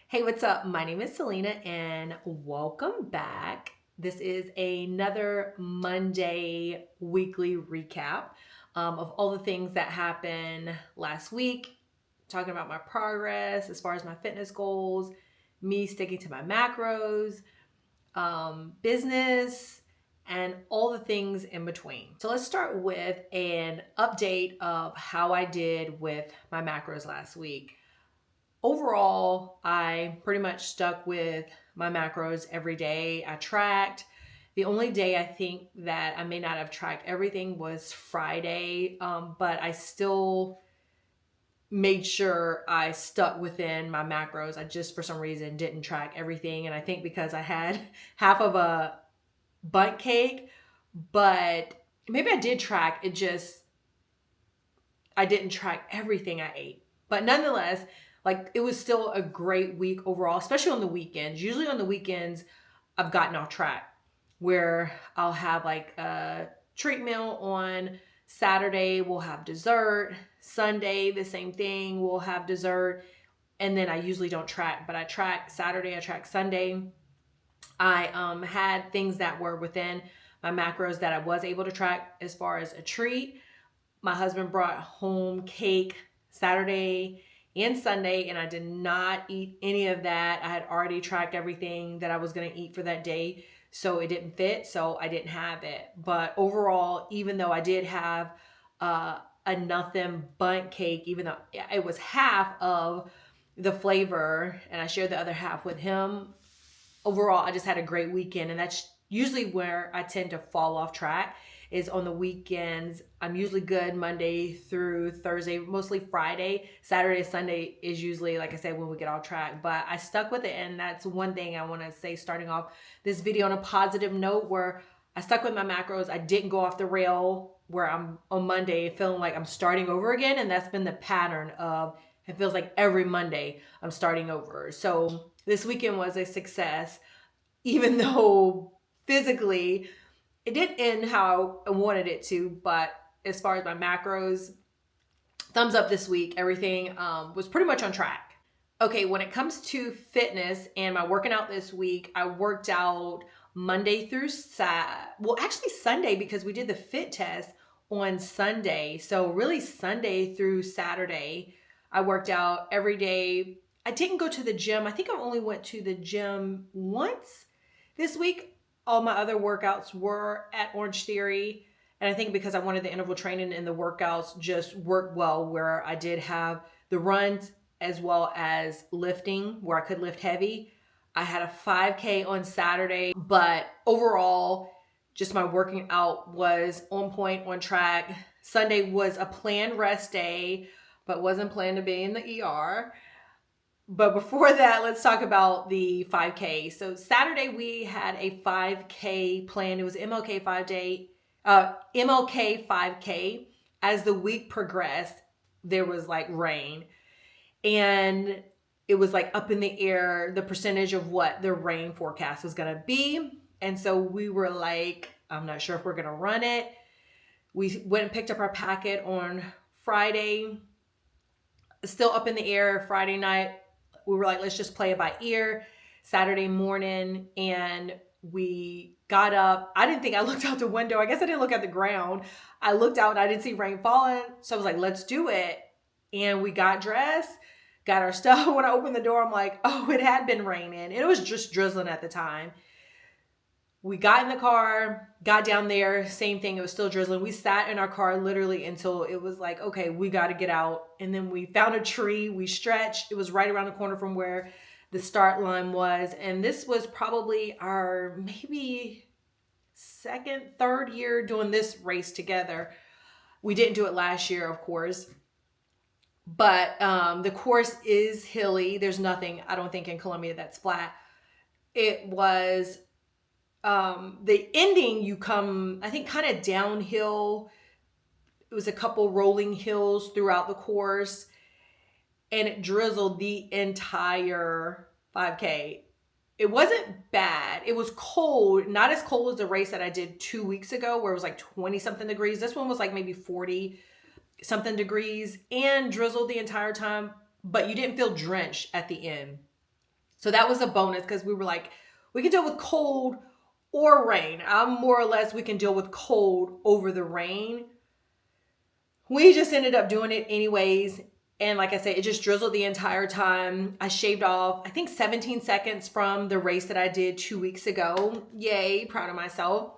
Hey, what's up? My name is Selena and welcome back. This is another Monday weekly recap of all the things that happened last week, talking about my progress as far as my fitness goals, me sticking to my macros, business, and all the things in between. So let's start with an update of how I did with my macros last week. Overall, I pretty much stuck with my macros every day. I tracked. The only day I think that I may not have tracked everything was Friday, but I still made sure I stuck within my macros. I just, for some reason, didn't track everything. And I think because I had half of a bundt cake, but maybe I did track. I didn't track everything I ate. But nonetheless, like it was still a great week overall, especially on the weekends. Usually on the weekends, I've gotten off track where I'll have like a treat meal on Saturday, we'll have dessert. Sunday, the same thing, we'll have dessert. And then I usually don't track, but I track Saturday, I track Sunday. I had things that were within my macros that I was able to track as far as a treat. My husband brought home cake Saturday and Sunday, and I did not eat any of that. I had already tracked everything that I was going to eat for that day, so it didn't fit, so I didn't have it. But overall, even though I did have a nothing bundt cake, even though it was half of the flavor, and I shared the other half with him, overall, I just had a great weekend, and that's usually where I tend to fall off track is on the weekends. I'm usually good Monday through Thursday, mostly Friday. Saturday, Sunday is usually, like I said, when we get off track. But I stuck with it, and that's one thing I want to say starting off this video on a positive note where I stuck with my macros. I didn't go off the rail where I'm on Monday feeling like I'm starting over again, and that's been the pattern of it feels like every Monday I'm starting over. So this weekend was a success, even though physically it didn't end how I wanted it to, but as far as my macros, thumbs up this week. Everything was pretty much on track. Okay, when it comes to fitness and my working out this week, I worked out Monday through Sunday because we did the fit test on Sunday. So really Sunday through Saturday, I worked out every day. I didn't go to the gym. I think I only went to the gym once this week. All my other workouts were at Orange Theory. And I think because I wanted the interval training and the workouts just worked well, where I did have the runs as well as lifting where I could lift heavy. I had a 5K on Saturday, but overall, just my working out was on point, on track. Sunday was a planned rest day, but wasn't planned to be in the ER. But before that, let's talk about the 5K. So Saturday we had a 5K plan. It was MLK 5K. As the week progressed, there was like rain, and it was like up in the air the percentage of what the rain forecast was gonna be. And so we were like, I'm not sure if we're gonna run it. We went and picked up our packet on Friday. Still up in the air. Friday night, we were like, let's just play it by ear. Saturday morning, and we got up. I didn't think I looked out the window. I guess I didn't look at the ground. I looked out and I didn't see rain falling. So I was like, let's do it. And we got dressed, got our stuff. When I opened the door, I'm like, oh, it had been raining. It was just drizzling at the time. We got in the car, got down there, same thing. It was still drizzling. We sat in our car literally until it was like, okay, we got to get out. And then we found a tree. We stretched. It was right around the corner from where the start line was. And this was probably our maybe second, third year doing this race together. We didn't do it last year, of course. But the course is hilly. There's nothing, I don't think, in Columbia that's flat. It was the ending, you come, I think, kind of downhill. It was a couple rolling hills throughout the course, and it drizzled the entire 5K. It wasn't bad. It was cold, not as cold as the race that I did 2 weeks ago, where it was like 20 something degrees. This one was like maybe 40 something degrees and drizzled the entire time, but you didn't feel drenched at the end. So that was a bonus because we were like, we can deal with cold or rain. I'm more or less, we can deal with cold over the rain. We just ended up doing it anyways. And like I said, it just drizzled the entire time. I shaved off, I think 17 seconds from the race that I did 2 weeks ago. Yay, proud of myself.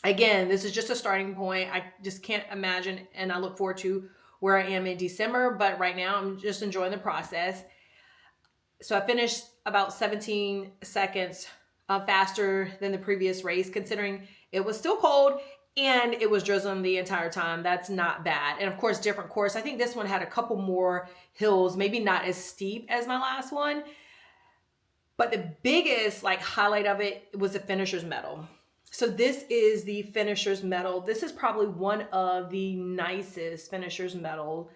Again, this is just a starting point. I just can't imagine, and I look forward to where I am in December. But right now, I'm just enjoying the process. So I finished about 17 seconds faster than the previous race, considering it was still cold and it was drizzling the entire time. That's not bad. And of course, different course. I think this one had a couple more hills, maybe not as steep as my last one. But the biggest highlight of it was the finisher's medal. So this is the finisher's medal. This is probably one of the nicest finisher's medal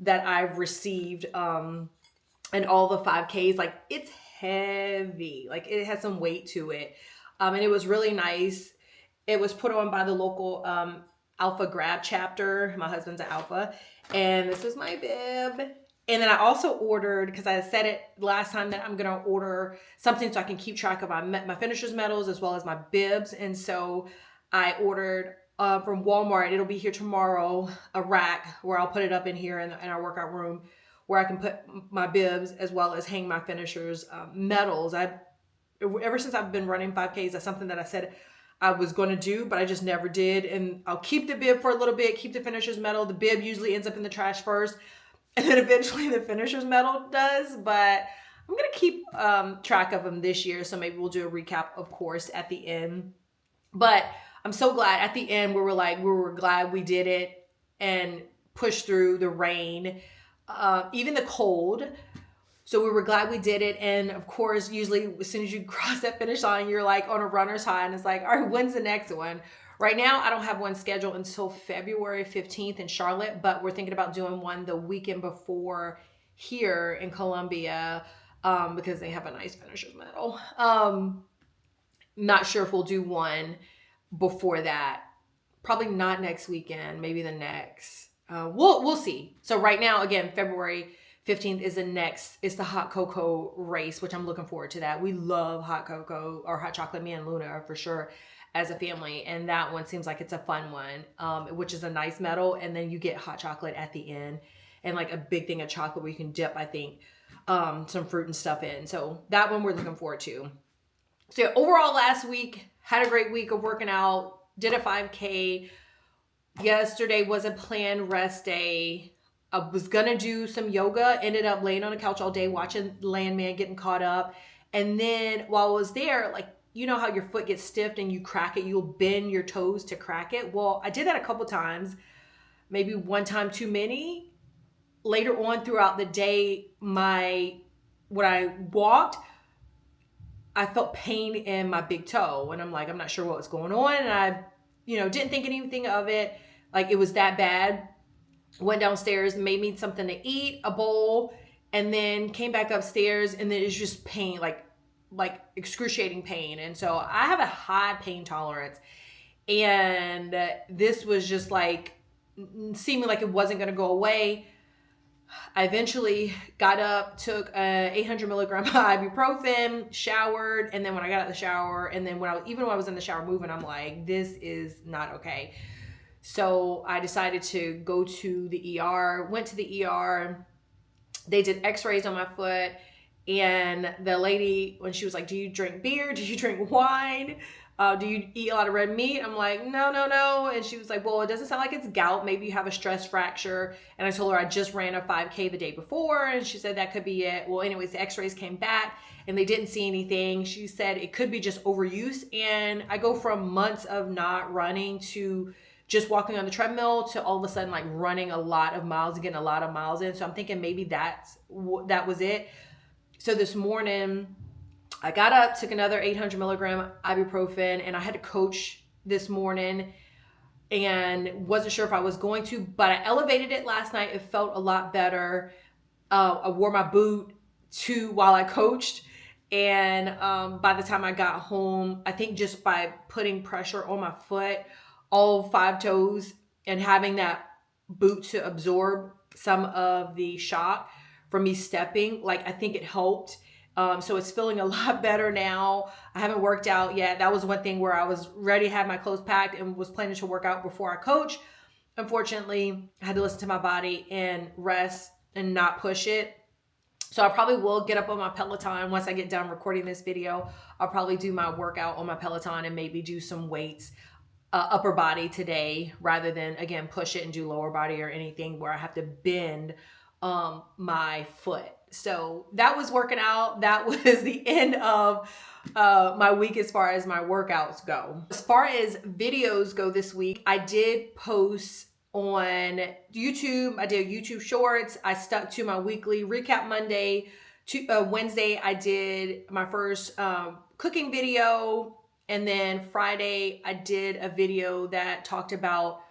that I've received in all the 5Ks. It's heavy. It has some weight to it. And it was really nice. It was put on by the local Alpha Grab chapter. My husband's an Alpha. And this is my bib. And then I also ordered, because I said it last time, that I'm going to order something so I can keep track of my finisher's medals as well as my bibs. And so I ordered from Walmart, it'll be here tomorrow, a rack where I'll put it up in here in our workout room, where I can put my bibs as well as hang my finishers medals. Ever since I've been running 5Ks, that's something that I said I was going to do, but I just never did. And I'll keep the bib for a little bit, keep the finisher's medal. The bib usually ends up in the trash first, and then eventually the finisher's medal does. But I'm going to keep track of them this year, so maybe we'll do a recap, of course, at the end. But I'm so glad at the end we were glad we did it and pushed through the rain, even the cold. So we were glad we did it. And of course, usually as soon as you cross that finish line, you're on a runner's high, and it's all right, when's the next one? Right now, I don't have one scheduled until February 15th in Charlotte, but we're thinking about doing one the weekend before here in Columbia, because they have a nice finisher's medal. Not sure if we'll do one before that. Probably not next weekend, maybe the next. We'll see. So right now, again, February 15th is it's the hot cocoa race, which I'm looking forward to that. We love hot cocoa or hot chocolate, me and Luna for sure, as a family. And that one seems like it's a fun one, which is a nice medal. And then you get hot chocolate at the end, and a big thing of chocolate where you can dip, I think, some fruit and stuff in. So that one we're looking forward to. So yeah, overall last week, had a great week of working out, did a 5K. Yesterday was a planned rest day. I was going to do some yoga, ended up laying on the couch all day watching Landman, getting caught up. And then while I was there, you know how your foot gets stiff and you crack it, you'll bend your toes to crack it. Well, I did that a couple times, maybe one time too many. Later on throughout the day, when I walked, I felt pain in my big toe, and I'm I'm not sure what was going on. And I, didn't think anything of it. It was that bad. Went downstairs, made me something to eat, a bowl, and then came back upstairs, and then it's just pain, like excruciating pain. And so I have a high pain tolerance, and this was just seeming like it wasn't going to go away. I eventually got up, took a 800 milligram ibuprofen, showered, and then when I got out of the shower, and then when I was in the shower moving, I'm this is not okay. So I decided to go to the ER, went to the ER. They did x-rays on my foot, and the lady, when she was do you drink beer? Do you drink wine? Do you eat a lot of red meat? I'm no. And she was well, it doesn't sound like it's gout. Maybe you have a stress fracture. And I told her I just ran a 5K the day before, and she said that could be it. Well, anyways, the x-rays came back and they didn't see anything. She said it could be just overuse. And I go from months of not running to just walking on the treadmill to all of a sudden running a lot of miles and getting a lot of miles in. So I'm thinking maybe that was it. So this morning I got up, took another 800 milligram ibuprofen, and I had to coach this morning and wasn't sure if I was going to, but I elevated it last night. It felt a lot better. I wore my boot while I coached. And by the time I got home, I think just by putting pressure on my foot, all 5 toes, and having that boot to absorb some of the shock from me stepping, I think it helped. So it's feeling a lot better now. I haven't worked out yet. That was one thing where I was ready to have my clothes packed and was planning to work out before I coach. Unfortunately, I had to listen to my body and rest and not push it. So I probably will get up on my Peloton once I get done recording this video. I'll probably do my workout on my Peloton and maybe do some weights, upper body today, rather than, again, push it and do lower body or anything where I have to bend my foot. So that was working out. That was the end of my week as far as my workouts go. As far as videos go this week, I did post on YouTube. I did YouTube shorts. I stuck to my weekly recap Monday. Wednesday, I did my first cooking video. And then Friday, I did a video that talked about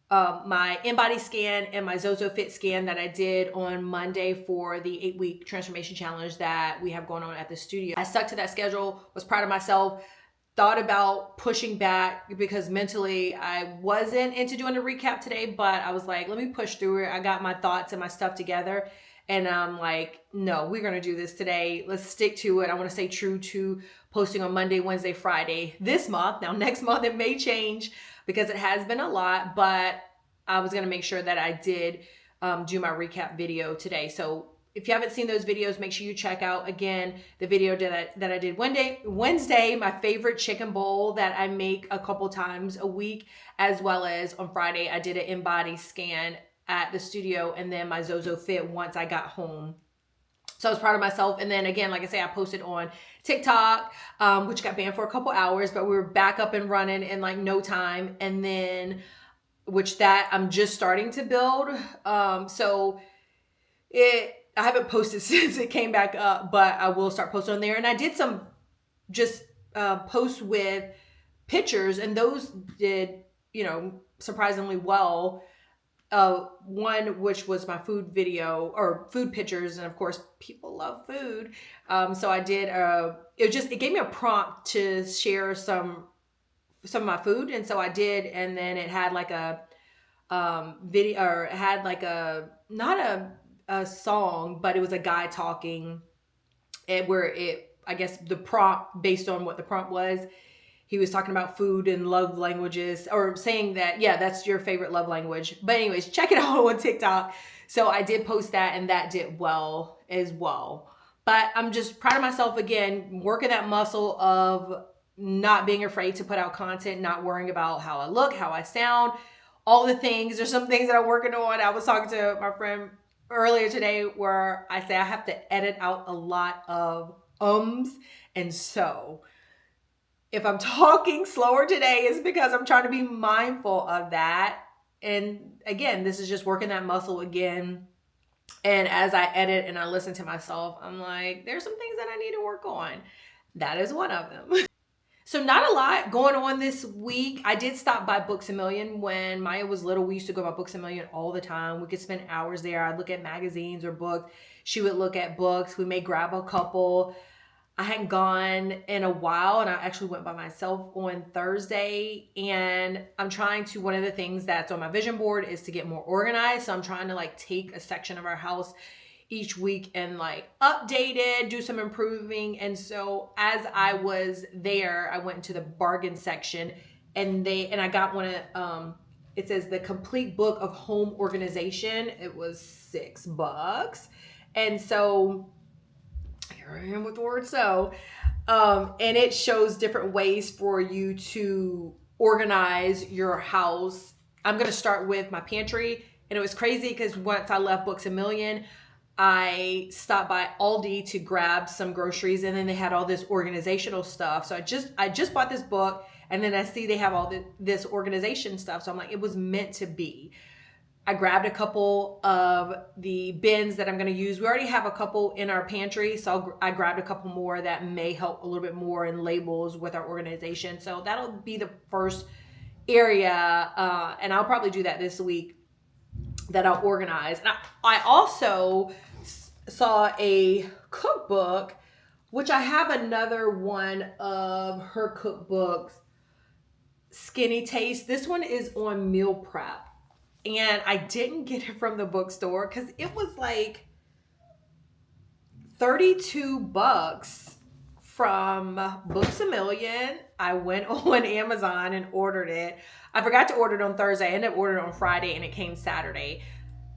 my InBody scan and my Zozo Fit scan that I did on Monday for the 8-week transformation challenge that we have going on at the studio. I stuck to that schedule, was proud of myself, thought about pushing back because mentally I wasn't into doing a recap today, but I was like, let me push through it. I got my thoughts and my stuff together. And I'm like, no, we're going to do this today. Let's stick to it. I want to stay true to posting on Monday, Wednesday, Friday this month. Now, next month it may change because it has been a lot, but I was going to make sure that I did do my recap video today. So if you haven't seen those videos, make sure you check out, again, the video that I did Wednesday, my favorite chicken bowl that I make a couple times a week, as well as on Friday, I did an InBody scan at the studio, and then my Zozo Fit once I got home. So I was proud of myself. And then again, like I say, I posted on TikTok, which got banned for a couple hours, but we were back up and running in like no time. And then, which that I'm just starting to build. I haven't posted since it came back up, but I will start posting on there. And I did some just posts with pictures, and those did, surprisingly well. One which was my food video or food pictures, and of course people love food. So I did it gave me a prompt to share some of my food, and so I did, and then it had like a video, or it had like not a song, but it was a guy talking, I guess the prompt, based on what the prompt was, he was talking about food and love languages, or saying that, yeah, that's your favorite love language. But anyways, check it out on TikTok. So I did post that, and that did well as well. But I'm just proud of myself, again, working that muscle of not being afraid to put out content, not worrying about how I look, how I sound, all the things. There's some things that I'm working on. I was talking to my friend earlier today where I say I have to edit out a lot of ums and so. If I'm talking slower today, it's because I'm trying to be mindful of that. And again, this is just working that muscle again. And as I edit and I listen to myself, I'm like, there's some things that I need to work on. That is one of them. So not a lot going on this week. I did stop by Books A Million when Maya was little. We used to go by Books A Million all the time. We could spend hours there. I'd look at magazines or books. She would look at books. We may grab a couple. I hadn't gone in a while, and I actually went by myself on Thursday, and I'm trying to, one of the things that's on my vision board is to get more organized. So I'm trying to like take a section of our house each week and like update it, do some improving. And so as I was there, I went into the bargain section, and I got one of, it says the complete book of home organization. It was $6. And so here I am with the word so. And it shows different ways for you to organize your house. I'm going to start with my pantry. And it was crazy because once I left Books A Million, I stopped by Aldi to grab some groceries, and then they had all this organizational stuff. So I just bought this book, and then I see they have all this organization stuff. So I'm like, it was meant to be. I grabbed a couple of the bins that I'm going to use. We already have a couple in our pantry, so I grabbed a couple more that may help a little bit more in labels with our organization. So that'll be the first area, and I'll probably do that this week, that I'll organize. And I also saw a cookbook, which I have another one of her cookbooks, Skinnytaste. This one is on meal prep. And I didn't get it from the bookstore because it was like $32 from Books A Million. I went on Amazon and ordered it. I forgot to order it on Thursday. I ended up ordering it on Friday and it came Saturday.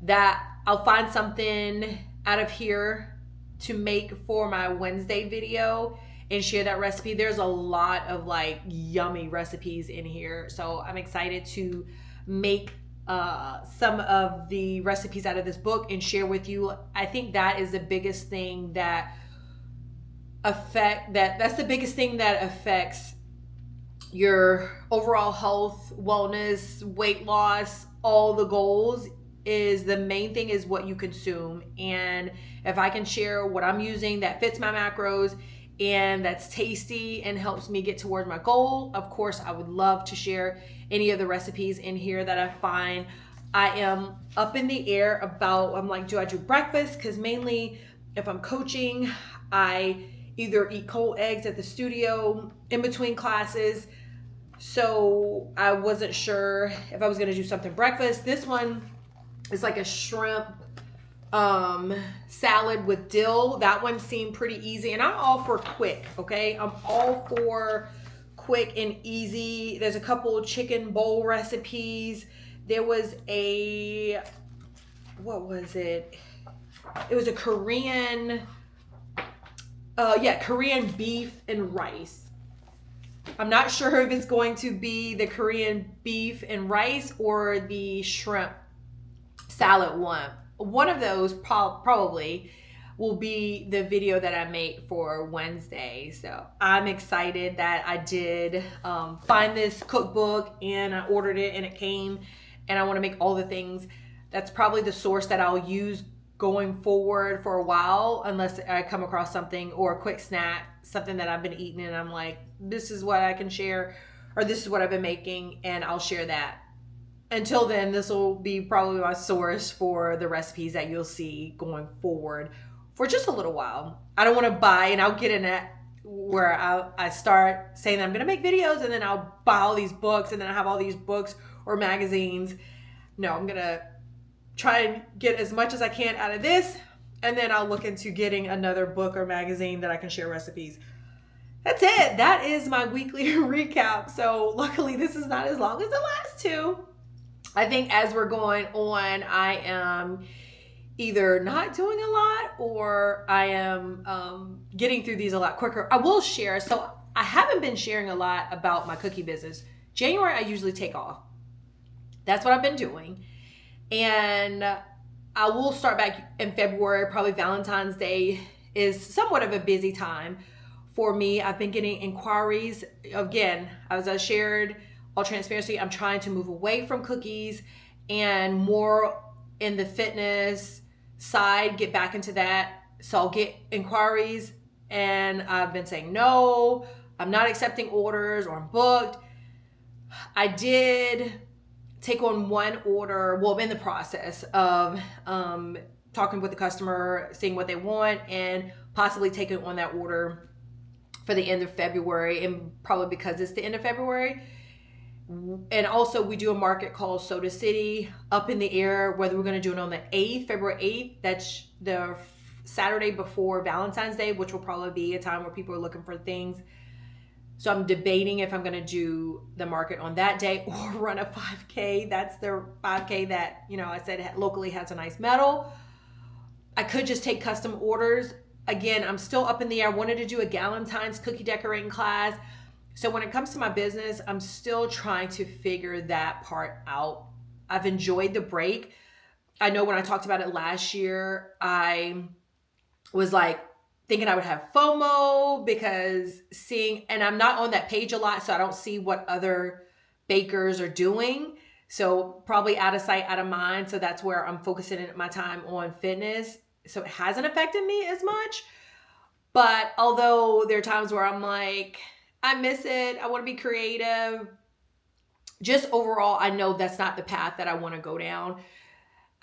That I'll find something out of here to make for my Wednesday video and share that recipe. There's a lot of like yummy recipes in here. So I'm excited to make some of the recipes out of this book and share with you. I think that is the biggest thing that's the biggest thing that affects your overall health, wellness, weight loss, all the goals. Is the main thing is what you consume. And if I can share what I'm using that fits my macros and that's tasty and helps me get towards my goal, of course I would love to share any of the recipes in here that I find. I am up in the air about, I'm like, do I do breakfast? Because mainly if I'm coaching, I either eat cold eggs at the studio in between classes. So I wasn't sure if I was going to do something breakfast. This one is like a shrimp salad with dill. That one seemed pretty easy, and I'm all for quick. Okay, I'm all for quick and easy. There's a couple chicken bowl recipes. There was what was it? It was a Korean beef and rice. I'm not sure if it's going to be the Korean beef and rice or the shrimp salad one. One of those probably will be the video that I make for Wednesday. So I'm excited that I did find this cookbook and I ordered it and it came, and I want to make all the things. That's probably the source that I'll use going forward for a while, unless I come across something or a quick snack, something that I've been eating and I'm like, this is what I can share, or this is what I've been making, and I'll share that. Until then, this will be probably my source for the recipes that you'll see going forward for just a little while. I don't want to buy, and I'll get in it where I start saying that I'm going to make videos and then I'll buy all these books and then I have all these books or magazines. No, I'm going to try and get as much as I can out of this, and then I'll look into getting another book or magazine that I can share recipes. That's it. That is my weekly recap. So luckily this is not as long as the last two. I think as we're going on, I am either not doing a lot or I am getting through these a lot quicker. I will share. So I haven't been sharing a lot about my cookie business. January, I usually take off. That's what I've been doing. And I will start back in February. Probably Valentine's Day is somewhat of a busy time for me. I've been getting inquiries. Again, as I shared, all transparency, I'm trying to move away from cookies and more in the fitness side, get back into that. So I'll get inquiries and I've been saying no, I'm not accepting orders or I'm booked. I did take on one order. Well, I'm in the process of talking with the customer, seeing what they want, and possibly taking on that order for the end of February, and probably because it's the end of February. And also we do a market called Soda City, up in the air whether we're going to do it on the 8th, February 8th. That's the Saturday before Valentine's Day, which will probably be a time where people are looking for things. So I'm debating if I'm going to do the market on that day or run a 5K. That's the 5K that, I said locally has a nice medal. I could just take custom orders. Again, I'm still up in the air. I wanted to do a Galentine's cookie decorating class. So when it comes to my business, I'm still trying to figure that part out. I've enjoyed the break. I know when I talked about it last year, I was like thinking I would have FOMO because and I'm not on that page a lot, so I don't see what other bakers are doing. So probably out of sight, out of mind. So that's where I'm focusing my time on fitness. So it hasn't affected me as much. But although there are times where I'm like, I miss it, I want to be creative. Just overall, I know that's not the path that I want to go down.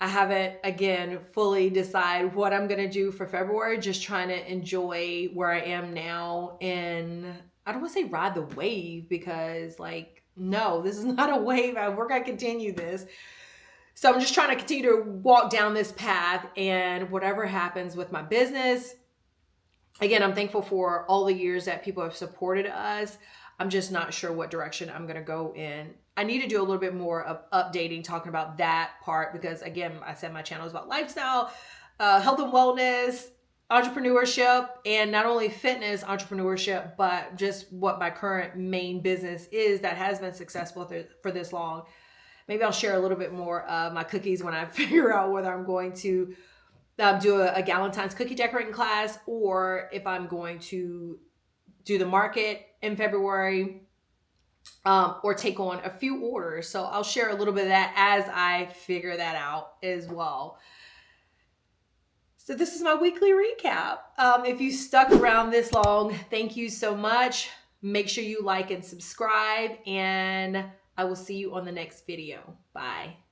I haven't, again, fully decided what I'm going to do for February. Just trying to enjoy where I am now. And I don't want to say ride the wave because, no, this is not a wave. We're going to continue this. So I'm just trying to continue to walk down this path. And whatever happens with my business, again, I'm thankful for all the years that people have supported us. I'm just not sure what direction I'm going to go in. I need to do a little bit more of updating, talking about that part, because again, I said my channel is about lifestyle, health and wellness, entrepreneurship, and not only fitness entrepreneurship, but just what my current main business is that has been successful for this long. Maybe I'll share a little bit more of my cookies when I figure out whether I'm going to do a Galentine's cookie decorating class, or if I'm going to do the market in February, or take on a few orders. So I'll share a little bit of that as I figure that out as well. So this is my weekly recap. If you stuck around this long, thank you so much. Make sure you like and subscribe, and I will see you on the next video. Bye.